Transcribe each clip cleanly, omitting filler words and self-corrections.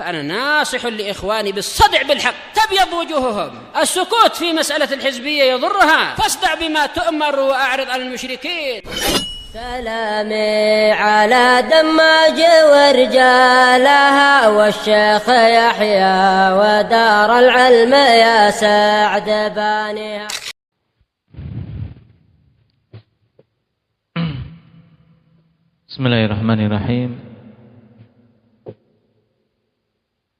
فأنا ناصح لإخواني بالصدع بالحق تبيض وجوههم. السكوت في مسألة الحزبية يضرها، فاصدع بما تؤمر وأعرض عن المشركين. سلامي على دماج ورجالها والشيخ يحيى ودار العلم يا سعد بانيها. Bismillahirrahmanirrahim.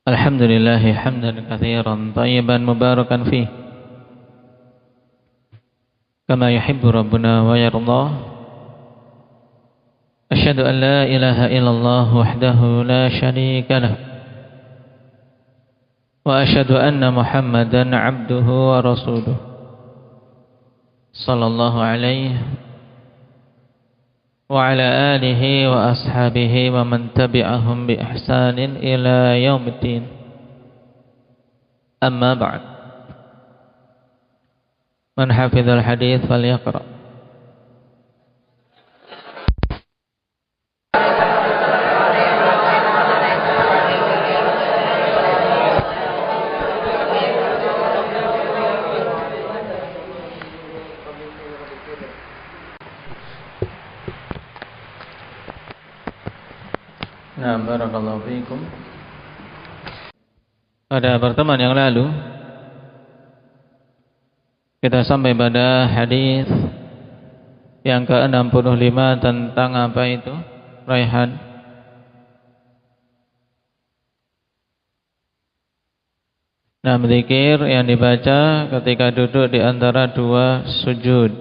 Alhamdulillah hamdan katsiran thayyiban mubarakan fih kama yuhibbu rabbuna wa yardah. Asyhadu an la ilaha illallah wahdahu la syarika lah wa asyhadu anna Muhammadan abduhu wa rasuluh sallallahu alaihi wa ala alihi wa ashabihi wa man tabi'ahum bi ihsanin ila yaumiddin. Amma ba'd. Man hafizal hadits falyaqra. Nah, barakallahu fiikum. Pada pertemuan yang lalu kita sampai pada hadis yang ke-65 tentang apa itu? Raihan. Nah, zikir yang dibaca ketika duduk di antara dua sujud.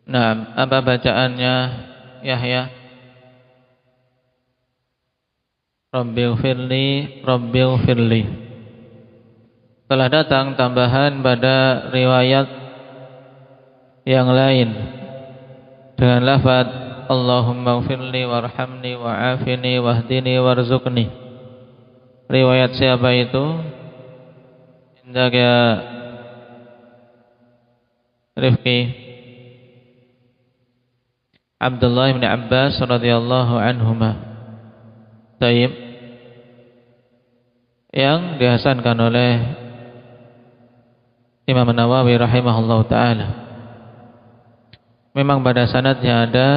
Nah, apa bacaannya Yahya? Rabbighfirli, Rabbighfirli. Telah datang tambahan pada riwayat yang lain dengan lafaz Allahumma ighfirli warhamni wa'afini wahdini warzuqni. Riwayat siapa itu? Indak ya Rifki. Abdullah bin Abbas radhiyallahu anhuma. Taib, yang dihasankan oleh Imam Nawawi rahimahullahu ta'ala. Memang pada sanadnya ada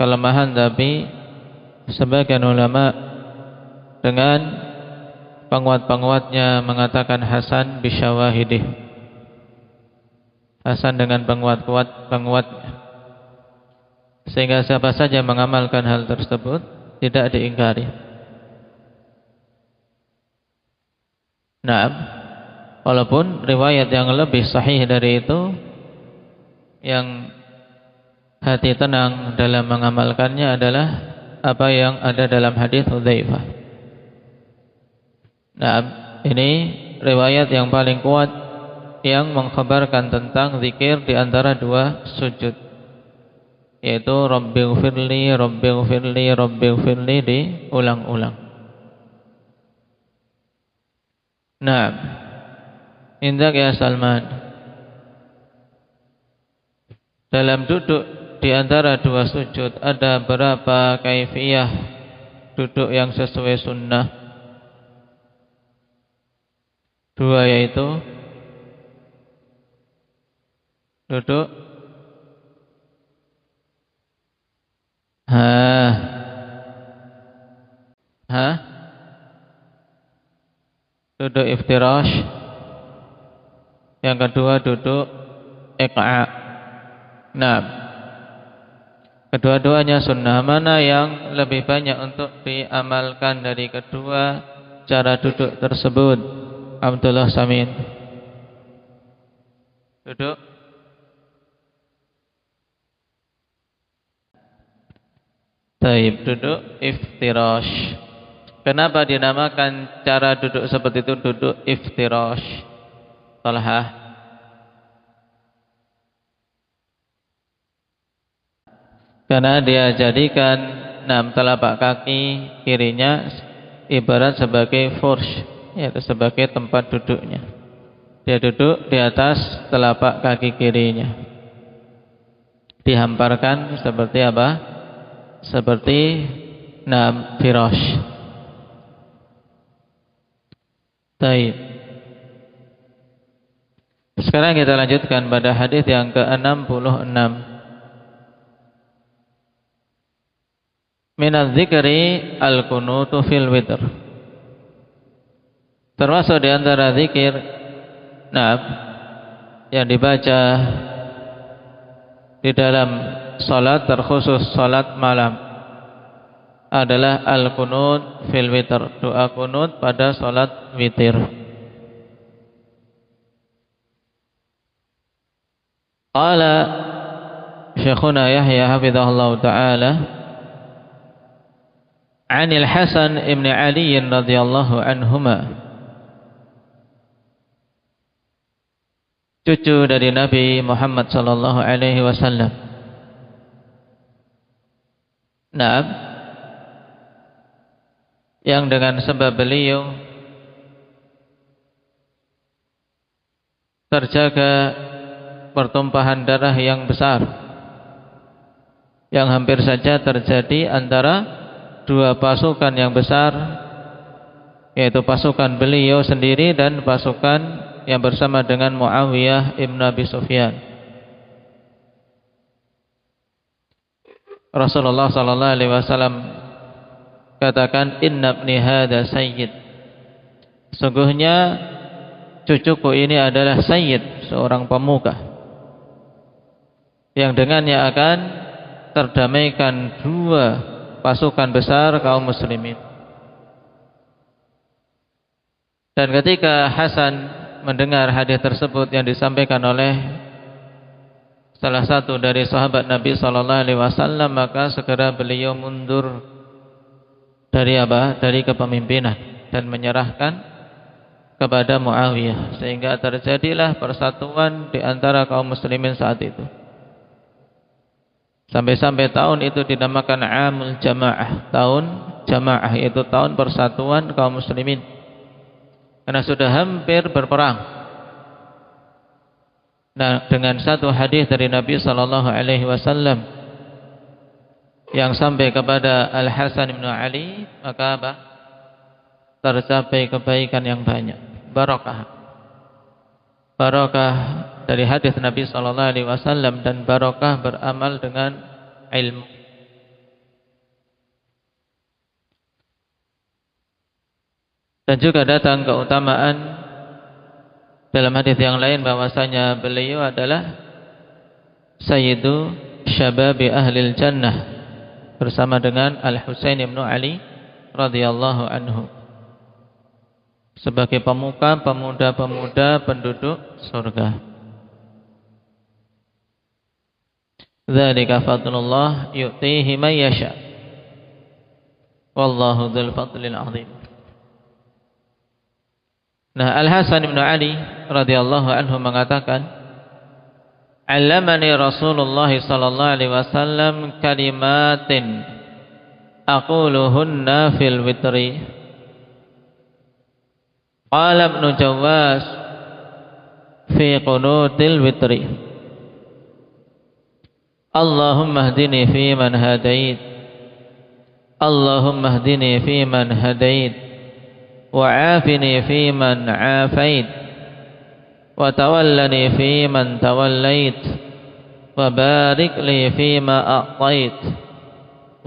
kelemahan, tapi sebagian ulama dengan penguat-penguatnya mengatakan hasan bisyawahidih. Hasan dengan penguatnya. Sehingga siapa saja mengamalkan hal tersebut tidak diingkari. Nah, walaupun riwayat yang lebih sahih dari itu, yang hati tenang dalam mengamalkannya adalah apa yang ada dalam hadis Hudzaifah. Nah, ini riwayat yang paling kuat yang mengkhabarkan tentang zikir di antara dua sujud, yaitu Rabbighfirli, Rabbighfirli, Rabbighfirli diulang-ulang. Nah, indak ya Salman, dalam duduk di antara dua sujud ada berapa kaifiyah duduk yang sesuai sunnah? Dua, yaitu duduk duduk iftirash. Yang kedua duduk iqa'. Nah, kedua-duanya sunnah. Mana yang lebih banyak untuk diamalkan dari kedua cara duduk tersebut? Abdullah Samin. Duduk Taib, duduk iftirash. Kenapa dinamakan cara duduk seperti itu duduk iftirash? Talha. Karena dia jadikan telapak kaki kirinya ibarat sebagai fursh, yaitu sebagai tempat duduknya. Dia duduk di atas telapak kaki kirinya, dihamparkan seperti apa? Seperti firash. Taib. Sekarang kita lanjutkan pada hadis yang ke-66. Minadz dzikri al-qunutu fil witr. Termasuk di antara zikir yang dibaca di dalam salat, terkhusus salat malam, adalah al-qunut fil witr, doa kunut pada salat witir. Qala Syekhuna Yahya hafizahullah ta'ala, Anil Hasan ibn Ali radhiyallahu anhuma, cucu dari Nabi Muhammad sallallahu alaihi wasallam. Yang dengan sebab beliau terjaga pertumpahan darah yang besar, yang hampir saja terjadi antara dua pasukan yang besar, yaitu pasukan beliau sendiri dan pasukan yang bersama dengan Muawiyah ibn Abi Sufyan. Rasulullah sallallahu alaihi wasallam katakan, Inna ibni hadza sayyid, sungguhnya cucuku ini adalah sayyid, seorang pemuka yang dengannya akan terdamaikan dua pasukan besar kaum muslimin. Dan ketika Hasan mendengar hadis tersebut yang disampaikan oleh salah satu dari sahabat Nabi sallallahu alaihi wasallam, maka segera beliau mundur dari dari kepemimpinan dan menyerahkan kepada Muawiyah, sehingga terjadilah persatuan di antara kaum muslimin saat itu. Sampai-sampai tahun itu dinamakan Amul Jamaah, tahun Jamaah, yaitu tahun persatuan kaum muslimin, karena sudah hampir berperang. Nah, dengan satu hadis dari Nabi sallallahu alaihi wasallam yang sampai kepada Al Hasan bin Ali, maka tercapai kebaikan yang banyak, barakah dari hadis Nabi sallallahu alaihi wasallam, dan barakah beramal dengan ilmu. Dan juga datang keutamaan dalam hadis yang lain bahwasanya beliau adalah sayyidu syababi ahlil jannah, bersama dengan Al Husain bin Ali radhiyallahu anhu, sebagai pemuda-pemuda penduduk surga. Dzalika fadlullah yu'tihi man yasha, wallahu dzul fadlil 'adzim. Nah, Al Hasan bin Ali radhiyallahu anhu mengatakan, "Allamani Rasulullah sallallahu alaihi wasallam kalimatin aquluhunna fil witri." Qala Ibnu Jawaz fi qunutil witri, Allahumma hdini fi man hadait, Allahumma hdini fi man hadait, wa afini fi man afait, wa tawallani fi man tawallait, wa barik li fi ma a'tait,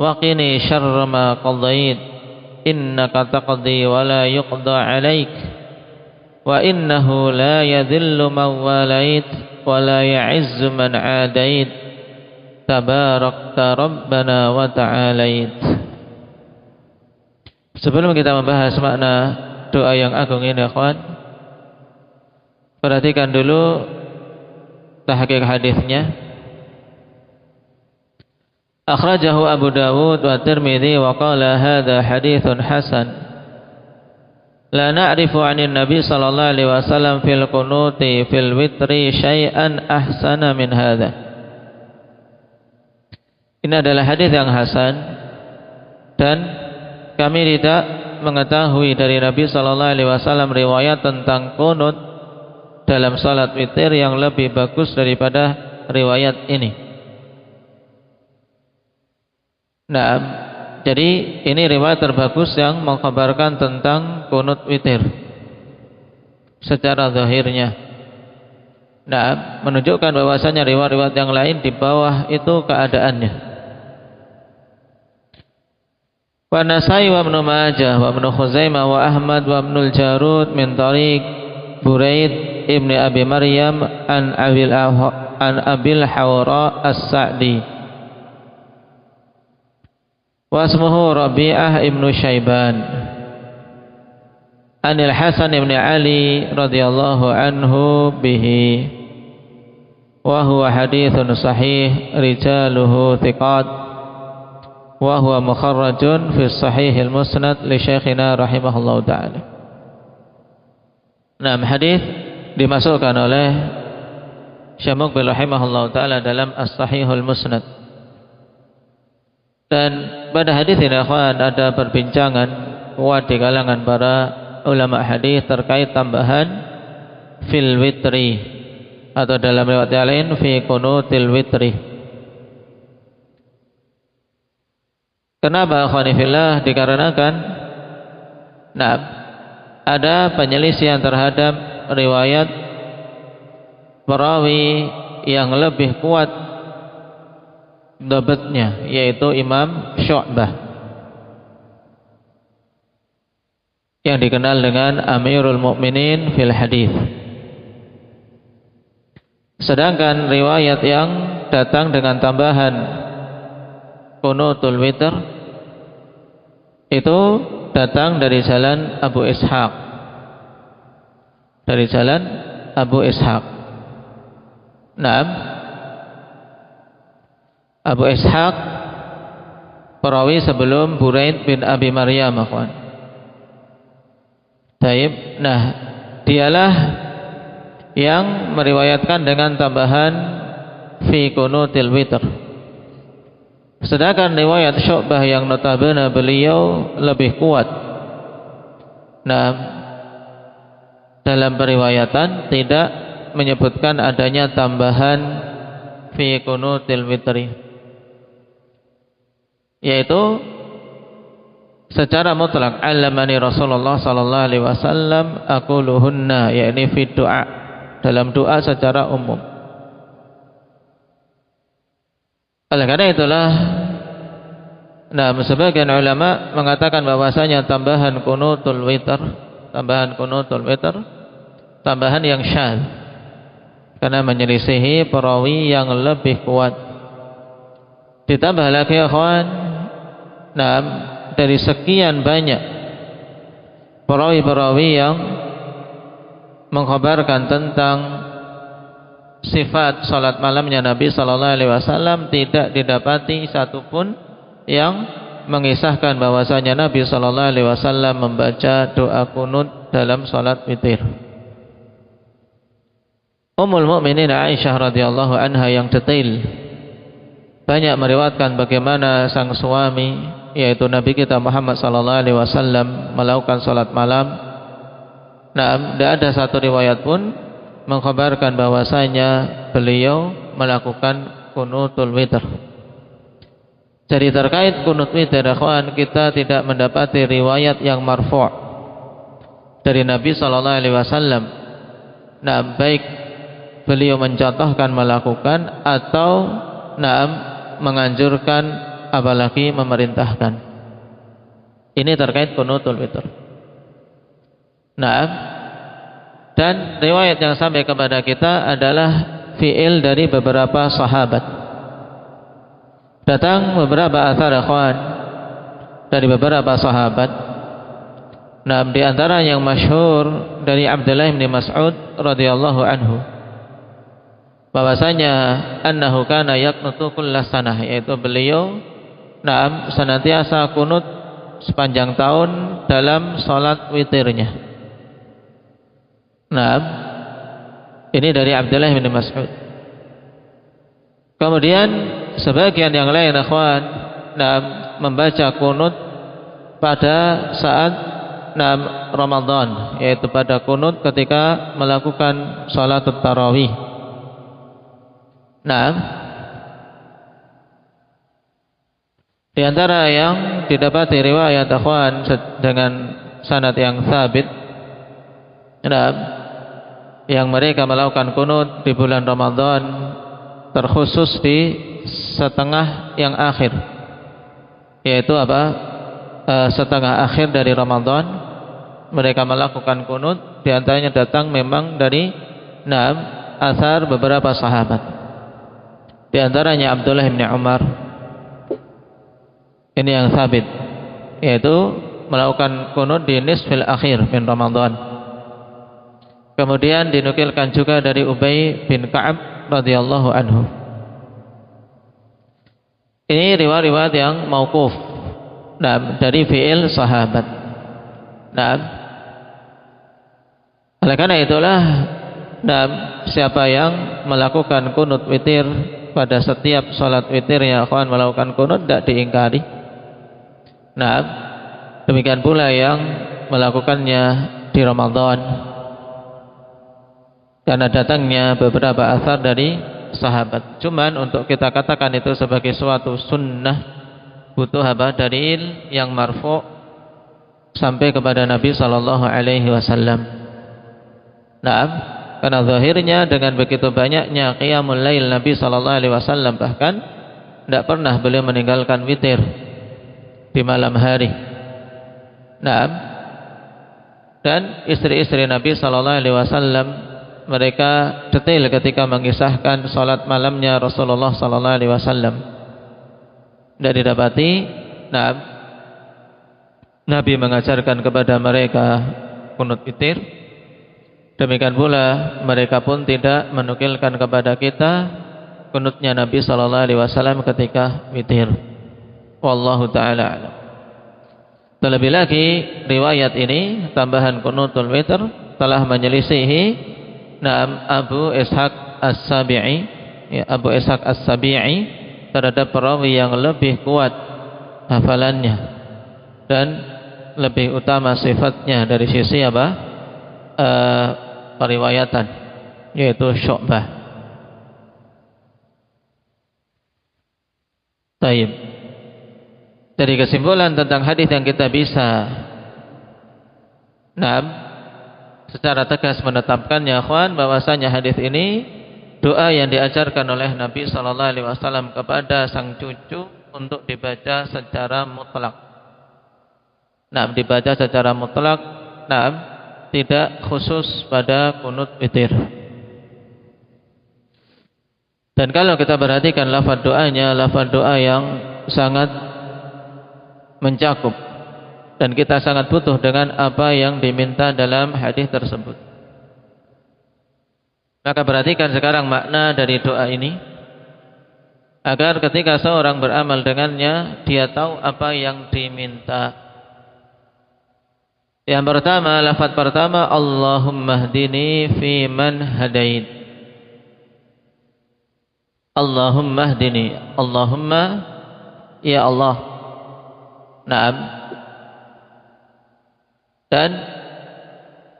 wa qini syarra ma qadait, innaka taqdi wa la yuqda alaik, wa innahu la yadhillu man walait wa la ya'izzu man adait, tabarakta rabbana wa ta'alait. Sebelum kita membahas makna doa yang agung ini, ikhwan, perhatikan dulu tahqiq hadisnya. Akhrajahu Abu Dawud wa Tirmidzi wa qala hadza haditsun hasan. La na'rifu 'anil Nabi sallallahu alaihi wasallam fil qunuti fil witri syai'an ahsana min hadza. Ini adalah hadis yang hasan, dan kami tidak mengetahui dari Nabi sallallahu alaihi wasallam riwayat tentang qunut dalam salat witir yang lebih bagus daripada riwayat ini. Nah, jadi ini riwayat terbagus yang mengkabarkan tentang qunut witir. secara zahirnya. Nah, menunjukkan bahwasanya riwayat-riwayat yang lain di bawah itu keadaannya. Wa Nasai wa Ibnu Majah wa Ibnu Khuzaimah wa Ahmad wa Ibnu Jarud min tariq Buraid ibni Abi Maryam an Abil Hawra As-Sa'di wa ismuhu Rabi'ah ibnu Syaiban anil Hasan ibn Ali radhiyallahu anhu bihi wa huwa haditsun sahih rijaluhu thiqat wa huwa mukharrajun fi sahihil musnad li syekhina rahimahullahu ta'ala. Nah, hadis dimasukkan oleh Syekh Muqbil rahimahullahu ta'ala dalam as-sahihul musnad. Dan pada hadis ini ada perbincangan kuat di kalangan para ulama hadis terkait tambahan fil witri atau dalam riwayat yang lain fi qunutil witri. Kenapa akhwani fillah? Dikarenakan ada penyelisihan terhadap riwayat perawi yang lebih kuat dhabatnya, yaitu Imam Syu'bah yang dikenal dengan Amirul Mukminin fil hadis. Sedangkan riwayat yang datang dengan tambahan Qunutul Witr itu datang dari jalan Abu Ishaq. Dari jalan Abu Ishaq. Naam. Abu Ishaq perawi sebelum Buraid bin Abi Maryam, akhwan. Taib. Nah, dialah yang meriwayatkan dengan tambahan fi Qunutil Witr. Sedangkan riwayat Syu'bah yang notabene beliau lebih kuat. Nah, dalam periwayatan tidak menyebutkan adanya tambahan fi Qunutil Witri, yaitu secara mutlak allamani Rasulullah sallallahu alaihi wasallam aquluhunna, yakni fi doa, dalam doa secara umum. Oleh karena itulah, sebagian ulama mengatakan bahwasanya tambahan Qunutul Witr, tambahan yang syadz, karena menyelisihi perawi yang lebih kuat. Ditambah lagi akhwan, dari sekian banyak perawi-perawi yang mengkhabarkan tentang sifat salat malamnya Nabi sallallahu alaihi wasallam, tidak didapati satupun yang mengisahkan bahwasanya Nabi sallallahu alaihi wasallam membaca doa kunut dalam salat witir. Ummul Mukminin Aisyah radhiyallahu anha yang detail banyak meriwayatkan bagaimana sang suami, yaitu Nabi kita Muhammad sallallahu alaihi wasallam, melakukan salat malam. Tidak ada satu riwayat pun mengkhabarkan bahwasanya beliau melakukan Qunutul Witr. Jadi terkait Qunut Witr, akhwan, kita tidak mendapati riwayat yang marfu' dari Nabi sallallahu alaihi wasallam. Baik beliau mencontohkan melakukan atau menganjurkan, apalagi memerintahkan. Ini terkait Qunutul Witr. Dan riwayat yang sampai kepada kita adalah fi'il dari beberapa sahabat. Datang beberapa athar akhwan dari beberapa sahabat. Di antara yang masyhur dari Abdullah bin Mas'ud radhiyallahu anhu, bahwasanya annahu kana yaqnutu kullas sanah, yaitu beliau senantiasa kunut sepanjang tahun dalam salat witirnya. Ini dari Abdullah bin Mas'ud. Kemudian sebagian yang lain akhwan membaca kunut pada saat Ramadan, yaitu pada kunut ketika melakukan salat tarawih. Di antara yang didapati riwayat akhwan dengan sanad yang sabit, yang mereka melakukan kunut di bulan Ramadan, terkhusus di setengah yang akhir, yaitu setengah akhir dari Ramadan mereka melakukan kunut. Di antaranya datang memang dari asar beberapa sahabat, di antaranya Abdullah bin Umar, ini yang sabit, yaitu melakukan kunut di nisfil akhir min Ramadan. Kemudian dinukilkan juga dari Ubay bin Ka'ab radhiyallahu anhu. Ini riwayat yang mauquf, dari fi'il sahabat. Oleh karena itulah, siapa yang melakukan kunut witir pada setiap salat witir, ya akhwan, melakukan kunut tidak diingkari. Demikian pula yang melakukannya di Ramadan, karena datangnya beberapa asar dari sahabat. Cuman untuk kita katakan itu sebagai suatu sunnah, butuh dalil yang marfu' sampai kepada Nabi sallallahu alaihi wasallam. Karena zahirnya dengan begitu banyaknya qiyamul lail Nabi sallallahu alaihi wasallam, bahkan tidak pernah beliau meninggalkan witir di malam hari. Dan istri-istri Nabi sallallahu alaihi wasallam, mereka detail ketika mengisahkan salat malamnya Rasulullah sallallahu alaihi wasallam. Dan didapati Nabi mengajarkan kepada mereka kunut witir. Demikian pula mereka pun tidak menukilkan kepada kita kunutnya Nabi sallallahu alaihi wasallam ketika witir. Wallahu taala a'lam. Terlebih lagi riwayat ini, tambahan kunutul witir, telah menyelisihi Abu Ishaq As-Sabi'i, Abu Ishaq As-Sabi'i terhadap perawi yang lebih kuat hafalannya dan lebih utama sifatnya dari sisi periwayatan, yaitu Syu'bah. Taib. Dari kesimpulan tentang hadis yang kita bisa secara tegas menetapkannya, akhwan, bahwasanya hadis ini doa yang diajarkan oleh Nabi sallallahu alaihi wasallam kepada sang cucu untuk dibaca secara mutlak. Dibaca secara mutlak, tidak khusus pada kunut witir. Dan kalau kita perhatikan lafaz doanya, lafaz doa yang sangat mencakup, dan kita sangat butuh dengan apa yang diminta dalam hadis tersebut. Maka perhatikan sekarang makna dari doa ini, agar ketika seorang beramal dengannya, dia tahu apa yang diminta. Yang pertama, lafaz pertama, Allahumma hdini fi man hadait. Allahumma hdini, Allahumma, ya Allah. Dan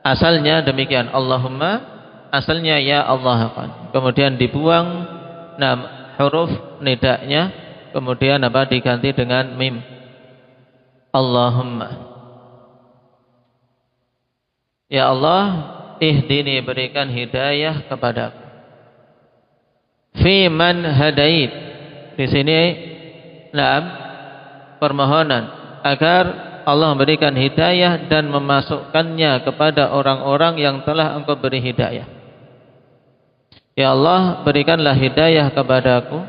asalnya demikian, Allahumma, asalnya ya Allah. Kemudian dibuang huruf nidanya, kemudian diganti dengan mim. Allahumma, ya Allah, ihdini, berikan hidayah kepadaku. Fi man hadait, di sini permohonan agar Allah memberikan hidayah dan memasukkannya kepada orang-orang yang telah Engkau beri hidayah. Ya Allah, berikanlah hidayah kepadaku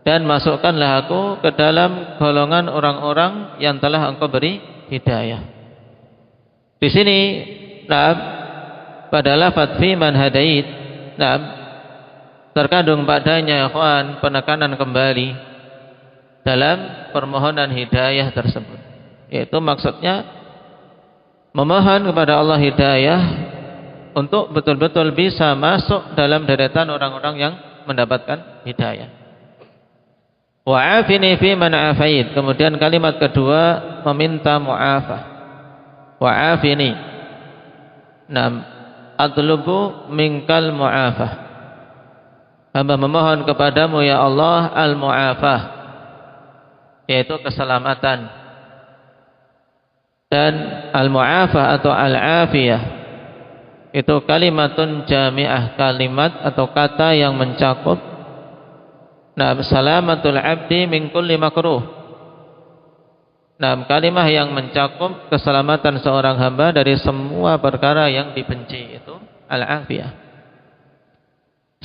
dan masukkanlah aku ke dalam golongan orang-orang yang telah Engkau beri hidayah. Di sini pada lafaz fi man hadait, terkandung padanya, ikhwan, penekanan kembali dalam permohonan hidayah tersebut, yaitu maksudnya memohon kepada Allah hidayah untuk betul-betul bisa masuk dalam deretan orang-orang yang mendapatkan hidayah. Wa afini fi man afait. Kemudian kalimat kedua meminta mu'afah. Wa afini, atlubu minkal mu'afah. Hamba memohon kepadamu ya Allah al-mu'afah, yaitu keselamatan. Dan al-mu'afah atau al-afiyah itu kalimatun jami'ah, kalimat atau kata yang mencakup salamatul abdi min kulli makruh. Kalimah yang mencakup keselamatan seorang hamba dari semua perkara yang dibenci, itu al-afiyah.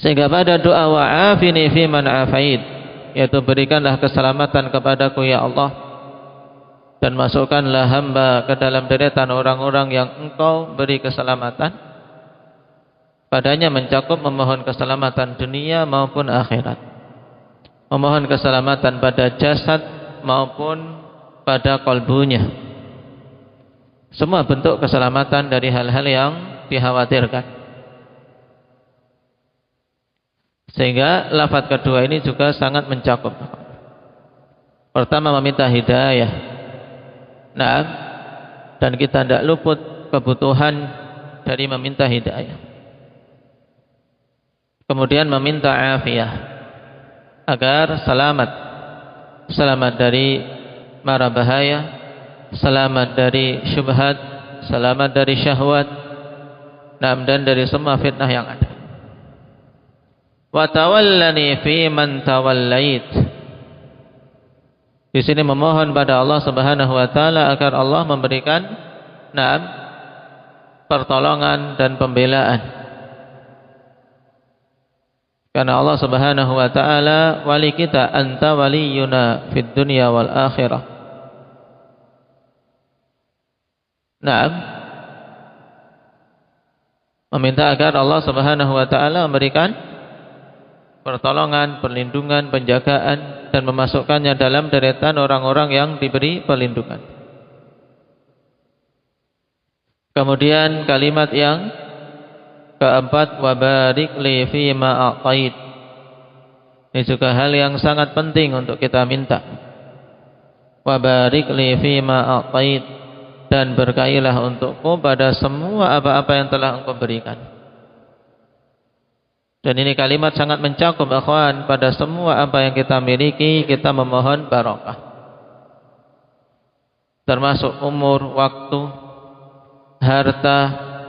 Sehingga pada doa wa'afini fi man afait, yaitu berikanlah keselamatan kepadaku ya Allah, dan masukkanlah hamba ke dalam deretan orang-orang yang engkau beri keselamatan, padanya mencakup memohon keselamatan dunia maupun akhirat, memohon keselamatan pada jasad maupun pada kalbunya, semua bentuk keselamatan dari hal-hal yang dikhawatirkan. Sehingga lafaz kedua ini juga sangat mencakup. Pertama, meminta hidayah. Dan kita tidak luput kebutuhan dari meminta hidayah. Kemudian meminta afiyah, agar selamat dari mara bahaya, selamat dari syubhat, selamat dari syahwat, dan dari semua fitnah yang ada. Wa tawallani fi man tawallait. Di sini memohon pada Allah Subhanahu wa taala agar Allah memberikan pertolongan dan pembelaan. Karena Allah Subhanahu wa taala wali kita, anta waliyuna fid dunya wal akhirah. Meminta agar Allah Subhanahu wa taala memberikan pertolongan, perlindungan, penjagaan, dan memasukkannya dalam deretan orang-orang yang diberi perlindungan. Kemudian kalimat yang keempat, wa barik li fi ma a'tait. Ini juga hal yang sangat penting untuk kita minta. Wa barik li fi ma a'tait, dan berkailah untukku pada semua apa-apa yang telah engkau berikan. Dan ini kalimat sangat mencakup akhwan, pada semua apa yang kita miliki kita memohon barokah, termasuk umur, waktu, harta,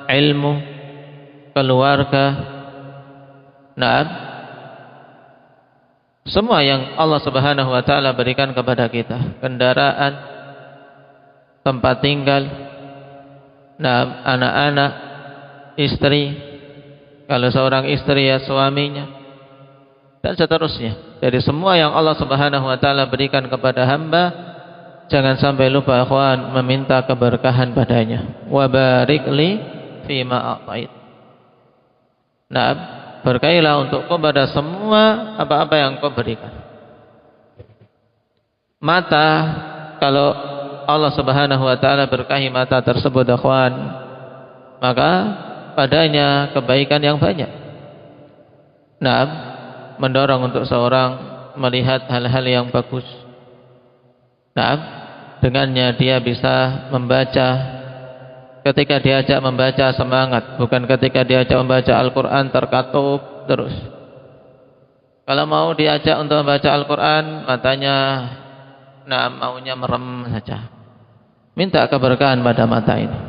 ilmu, keluarga, semua yang Allah Subhanahu wa taala berikan kepada kita, kendaraan, tempat tinggal, anak-anak, istri, kalau seorang istri ya suaminya, dan seterusnya. Dari semua yang Allah Subhanahu wa taala berikan kepada hamba, jangan sampai lupa akhwan meminta keberkahan padanya. Wa barik li fi ma a'tait. Berkailah untukku pada semua apa-apa yang kau berikan. Mata, kalau Allah Subhanahu wa taala berkahi mata tersebut akhwan, maka padanya kebaikan yang banyak. Mendorong untuk seorang melihat hal-hal yang bagus. Dengannya dia bisa membaca. Ketika diajak membaca semangat, bukan ketika diajak membaca Al-Quran terkatup terus. Kalau mau diajak untuk membaca Al-Quran, matanya maunya merem saja. Minta keberkahan pada mata ini.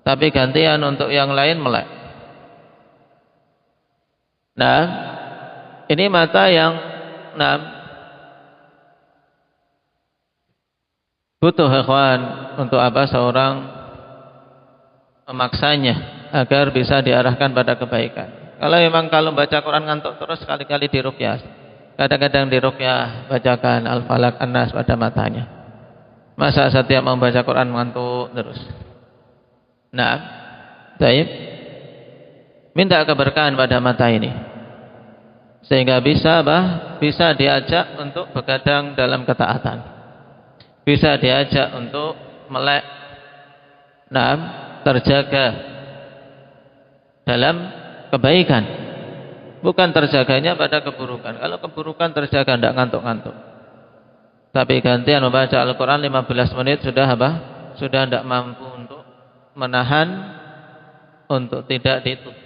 Tapi gantian untuk yang lain melek. Ini mata yang butuh ikhwan. Untuk apa seorang memaksanya agar bisa diarahkan pada kebaikan. Kalau baca Quran ngantuk terus, sekali-kali diruqyah. Kadang-kadang diruqyah bacakan Al-Falaq, An-Nas pada matanya. Masa setiap membaca Quran ngantuk terus? Baik. Minta keberkahan pada mata ini, sehingga bisa diajak untuk begadang dalam ketaatan, bisa diajak untuk melek, terjaga dalam kebaikan, bukan terjaganya pada keburukan. Kalau keburukan terjaga, tidak ngantuk-ngantuk. Tapi gantian membaca Al-Quran 15 menit sudah tidak mampu untuk menahan, untuk tidak ditutup.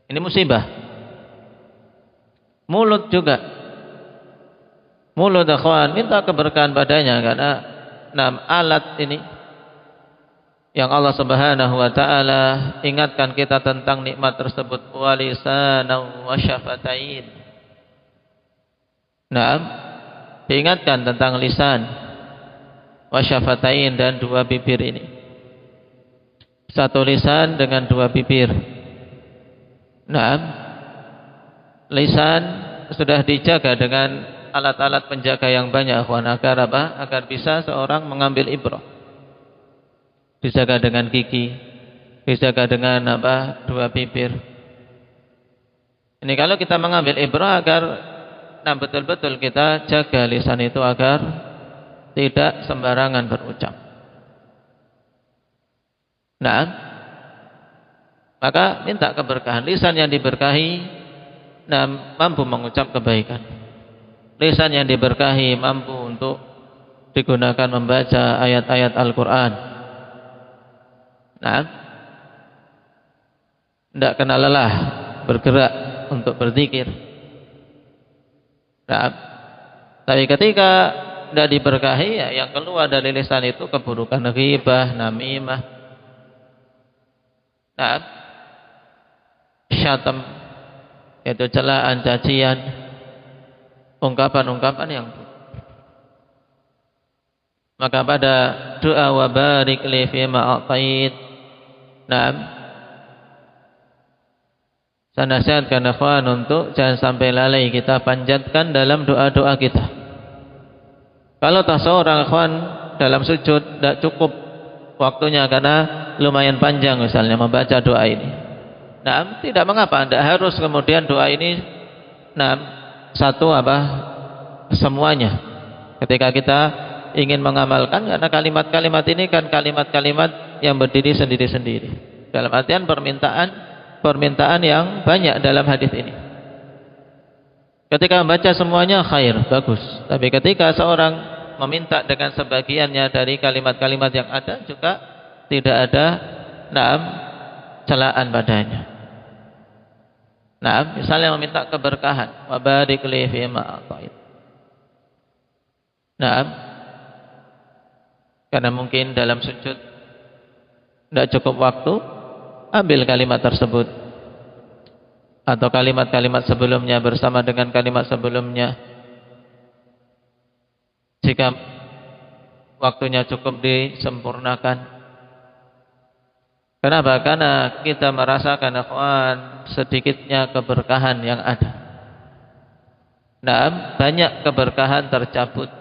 Ini musibah. Mulut juga. Mulut akhwan, minta keberkahan padanya, karena alat ini yang Allah Subhanahu wa taala ingatkan kita tentang nikmat tersebut, wa lisanan wa syafatain. Naam, diingatkan tentang lisan wa syafatain, dan dua bibir ini. Satu lisan dengan dua bibir. Naam, lisan sudah dijaga dengan alat-alat penjaga yang banyak, agar apa? Agar bisa seorang mengambil ibrah. Dijaga dengan gigi, dijaga dengan apa? Dua bibir. Ini kalau kita mengambil ibrah agar betul-betul kita jaga lisan itu agar tidak sembarangan berucap. Nah, maka minta keberkahan. Lisan yang diberkahi mampu mengucap kebaikan. Lisan yang diberkahi mampu untuk digunakan membaca ayat-ayat Al-Quran. Nah, tidak kena lelah bergerak untuk berzikir. Nah, tapi ketika tidak diberkahi, ya, yang keluar dari lisan itu keburukan, ghibah, namimah, nah, syatam, yaitu celaan, cacian, ungkapan-ungkapan yang maka pada doa wa barik li fi ma a'tait, nah, saya nasihatkan ikhwan untuk jangan sampai lalai kita panjatkan dalam doa-doa kita. Kalau tak seorang ikhwan dalam sujud tidak cukup waktunya karena lumayan panjang misalnya membaca doa ini. Nah, tidak mengapa, tidak harus kemudian doa ini satu semuanya. Ketika kita ingin mengamalkan, karena kalimat-kalimat ini kan kalimat-kalimat yang berdiri sendiri-sendiri. Dalam artian permintaan yang banyak dalam hadis ini. Ketika membaca semuanya khair, bagus. Tapi ketika seorang meminta dengan sebagiannya dari kalimat-kalimat yang ada, juga tidak ada celaan padanya. Misalnya meminta keberkahan, wa barik li fi ma a'tait. Karena mungkin dalam sujud tidak cukup waktu, ambil kalimat tersebut atau kalimat-kalimat sebelumnya bersama dengan kalimat sebelumnya. Jika waktunya cukup, disempurnakan. Kenapa? Karena kita merasakan ikhwan sedikitnya keberkahan yang ada. Banyak keberkahan tercabut.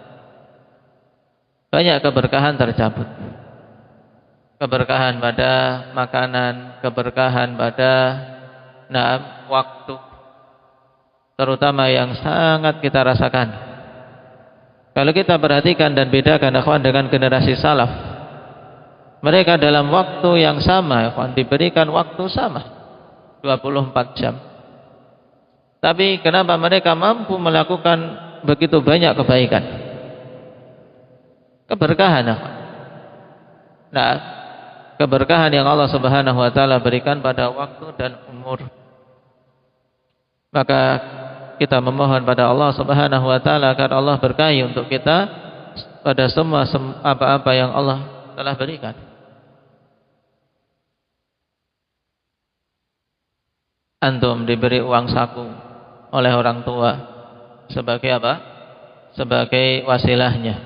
Banyak keberkahan tercabut. Keberkahan pada makanan, keberkahan pada waktu, terutama yang sangat kita rasakan. Kalau kita perhatikan dan bedakan ikhwan dengan generasi salaf, mereka dalam waktu yang sama ikhwan diberikan waktu sama 24 jam. Tapi kenapa mereka mampu melakukan begitu banyak kebaikan? Keberkahan ikhwan. Keberkahan yang Allah Subhanahu wa taala berikan pada waktu dan umur. Maka kita memohon pada Allah Subhanahu wa taala agar Allah berkahi untuk kita pada semua apa-apa yang Allah telah berikan. Antum diberi uang saku oleh orang tua sebagai apa? Sebagai wasilahnya.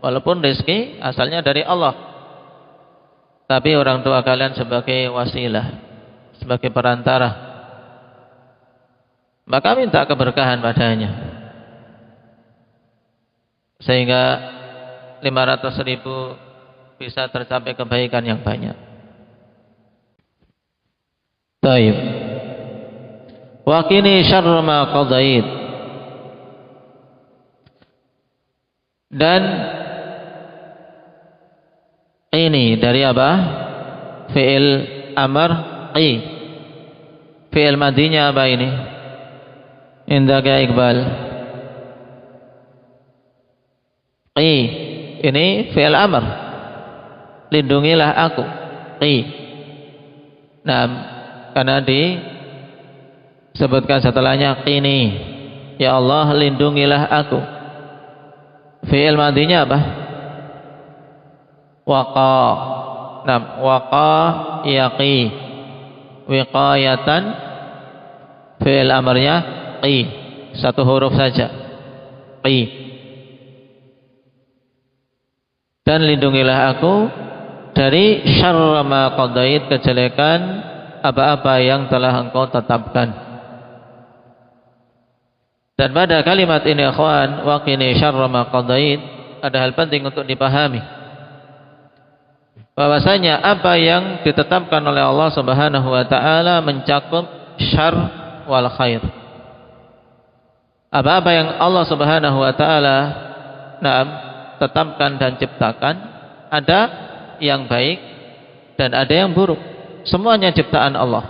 Walaupun rezeki asalnya dari Allah, tapi orang tua kalian sebagai wasilah, sebagai perantara, maka minta keberkahan padanya, sehingga 500.000 bisa tercapai kebaikan yang banyak. Taib. Wa qini syarra ma qadait. Dan ini dari apa? Fi'il amar qi. Fi'il madinya apa ini? Indaka Iqbal. Qi. Ini fi'il amar. Lindungilah aku. Qi. Nah, karena disebutkan setelahnya qini. Ya Allah, lindungilah aku. Fi'il madinya apa? Waqa. Waqa yaqi. Wiqayatan fi'il amarnya qi. Satu huruf saja. Qi. Dan lindungilah aku dari syarra ma qadait, kejelekan apa-apa yang telah engkau tetapkan. Dan pada kalimat ini ikhwan, waqini syarra ma qadait, ada hal penting untuk dipahami. Bahwasanya apa yang ditetapkan oleh Allah Subhanahu wa taala mencakup syarr wal khair. Apa-apa yang Allah Subhanahu wa taala tetapkan dan ciptakan, ada yang baik dan ada yang buruk. Semuanya ciptaan Allah.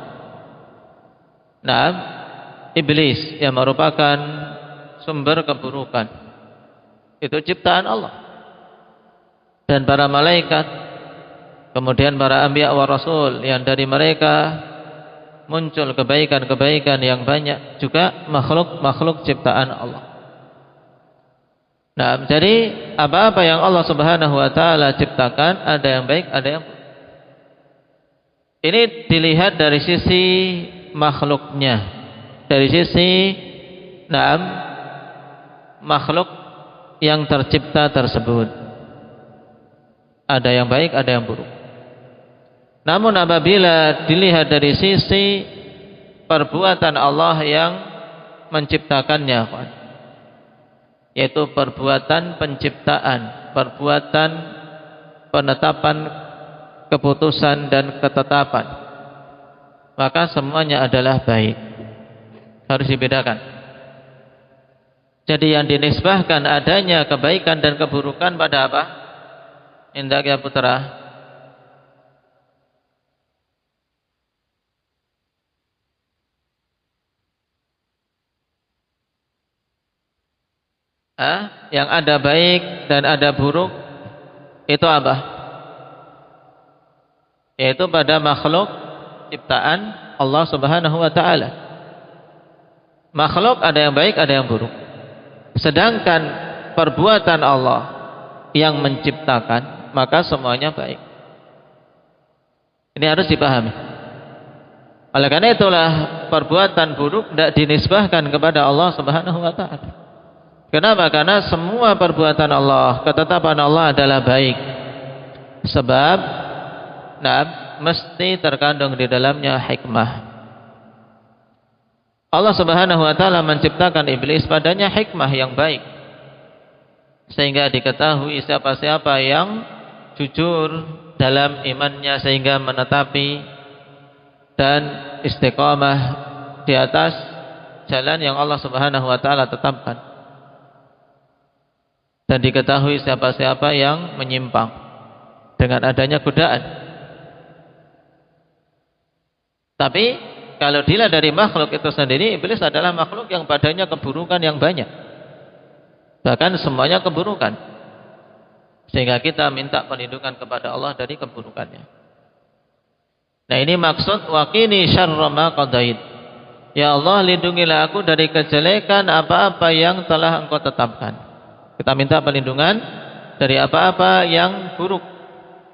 Iblis yang merupakan sumber keburukan, itu ciptaan Allah. Dan para malaikat, kemudian para anbiya wa rasul, yang dari mereka muncul kebaikan-kebaikan yang banyak, juga makhluk-makhluk ciptaan Allah. Jadi apa-apa yang Allah Subhanahu wa taala ciptakan, ada yang baik, ada yang buruk. Ini dilihat dari sisi makhluknya, dari sisi makhluk yang tercipta tersebut. Ada yang baik, ada yang buruk. Namun apabila dilihat dari sisi perbuatan Allah yang menciptakannya, yaitu perbuatan penciptaan, perbuatan penetapan keputusan dan ketetapan, maka semuanya adalah baik. Harus dibedakan. Jadi yang dinisbahkan adanya kebaikan dan keburukan pada apa? Indah ya putra. Yang ada baik dan ada buruk itu apa? Yaitu pada makhluk ciptaan Allah Subhanahu wa taala. Makhluk ada yang baik, ada yang buruk. Sedangkan perbuatan Allah yang menciptakan, maka semuanya baik. Ini harus dipahami. Oleh karena itulah perbuatan buruk tidak dinisbahkan kepada Allah Subhanahu wa taala. Kenapa? Karena semua perbuatan Allah, ketetapan Allah adalah baik. Sebab mesti terkandung di dalamnya hikmah. Allah Subhanahu wa taala menciptakan iblis, padanya hikmah yang baik. Sehingga diketahui siapa-siapa yang jujur dalam imannya, sehingga menetapi dan istiqamah di atas jalan yang Allah Subhanahu wa taala tetapkan. Dan diketahui siapa-siapa yang menyimpang dengan adanya godaan. Tapi kalau dilihat dari makhluk itu sendiri, iblis adalah makhluk yang padanya keburukan yang banyak. Bahkan semuanya keburukan. Sehingga kita minta perlindungan kepada Allah dari keburukannya. Nah, ini maksud waqini syarra ma qadait. Ya Allah, lindungilah aku dari kejelekan apa-apa yang telah Engkau tetapkan. Kita minta perlindungan dari apa-apa yang buruk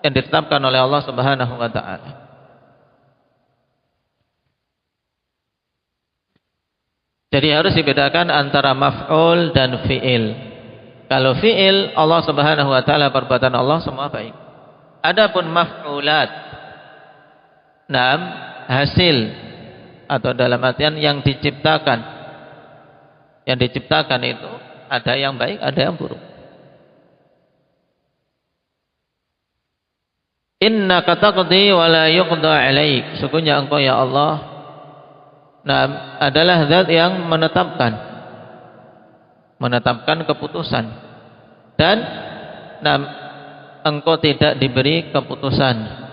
yang ditetapkan oleh Allah Subhanahu wa taala. Jadi harus dibedakan antara maf'ul dan fi'il. Kalau fi'il, Allah Subhanahu wa taala, perbuatan Allah semua baik. Adapun maf'ulat, hasil atau dalam artian yang diciptakan. Yang diciptakan itu ada yang baik, ada yang buruk. Innaka taqdi wa la yuqda 'alaik. Sungguhnya Engkau ya Allah adalah zat yang menetapkan keputusan, dan Engkau tidak diberi keputusan.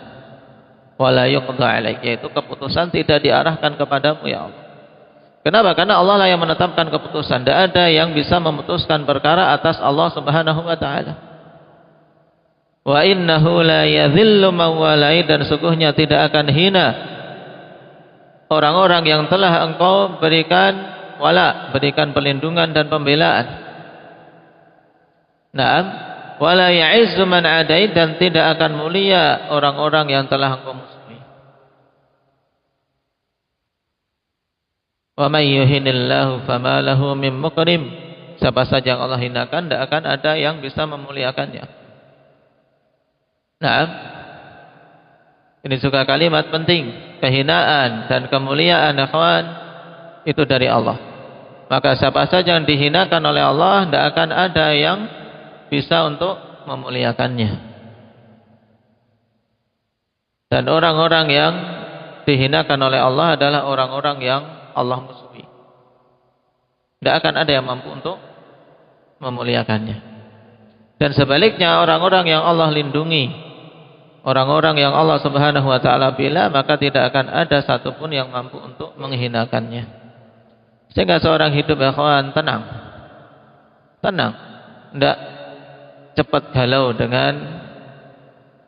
Wa la yuqda 'alaik, yaitu keputusan tidak diarahkan kepadamu ya Allah. Kenapa? Karena Allah lah yang menetapkan keputusan. Tidak ada yang bisa memutuskan perkara atas Allah Subhanahu wa taala. Wa innahu la yadhillu man walai, dan sungguhnya tidak akan hina orang-orang yang telah Engkau berikan berikan perlindungan dan pembelaan. wala ya'izzu man adait, dan tidak akan mulia orang-orang yang telah engkau musuhi. Wa may yuhinillahu fama lahu min mukrim. Siapa saja yang Allah hinakan, tidak akan ada yang bisa memuliakannya. Nah, ini juga kalimat penting. Kehinaan dan kemuliaan, ikhwan, itu dari Allah. Maka siapa saja yang dihinakan oleh Allah, tidak akan ada yang bisa untuk memuliakannya. Dan orang-orang yang dihinakan oleh Allah adalah orang-orang yang Allah musuhi. Tidak akan ada yang mampu untuk memuliakannya. Dan sebaliknya, orang-orang yang Allah lindungi, orang-orang yang Allah Subhanahu wa ta'ala bela, maka tidak akan ada satupun yang mampu untuk menghinakannya. Sehingga seorang hidup, ya kawan, tenang. Tidak cepat galau dengan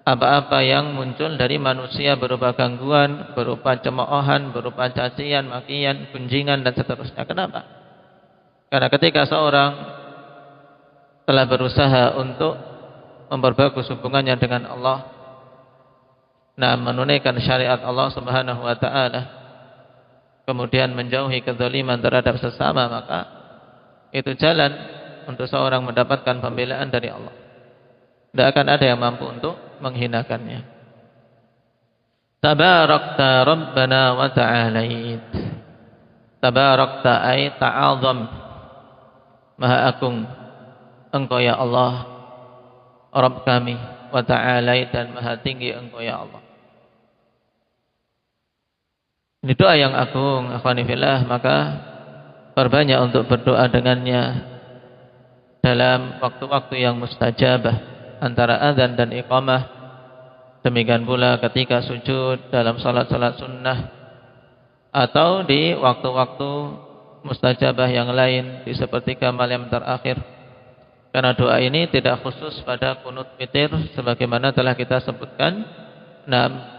apa-apa yang muncul dari manusia berupa gangguan, berupa cemoohan, berupa cacian, makian, gunjingan, dan seterusnya. Kenapa? Karena ketika seorang telah berusaha untuk memperbagus hubungannya dengan Allah, menunaikan syariat Allah Subhanahu wa ta'ala, kemudian menjauhi kezaliman terhadap sesama, maka itu jalan untuk seorang mendapatkan pembelaan dari Allah. Tidak akan ada yang mampu untuk menghinakannya. Tabarakta Rabbana wa ta'alait. Tabarakta ay ta'azam. Maha agung Engkau ya Allah, Rabb kami, wa ta'alait, dan maha tinggi Engkau ya Allah. Ini doa yang agung, akhwani fillah, maka perbanyak untuk berdoa dengannya dalam waktu-waktu yang mustajabah antara azan dan iqamah. Demikian pula ketika sujud dalam salat-salat sunnah, atau di waktu-waktu mustajabah yang lain di sepertiga malam terakhir. Karena doa ini tidak khusus pada qunut witir, sebagaimana telah kita sebutkan 6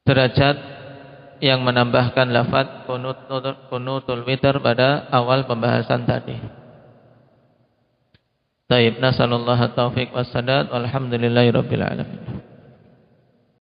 derajat yang menambahkan lafaz qunutul witir pada awal pembahasan tadi. Taib, nasallallahu taufiq wassadad, walhamdulillahirabbil alamin.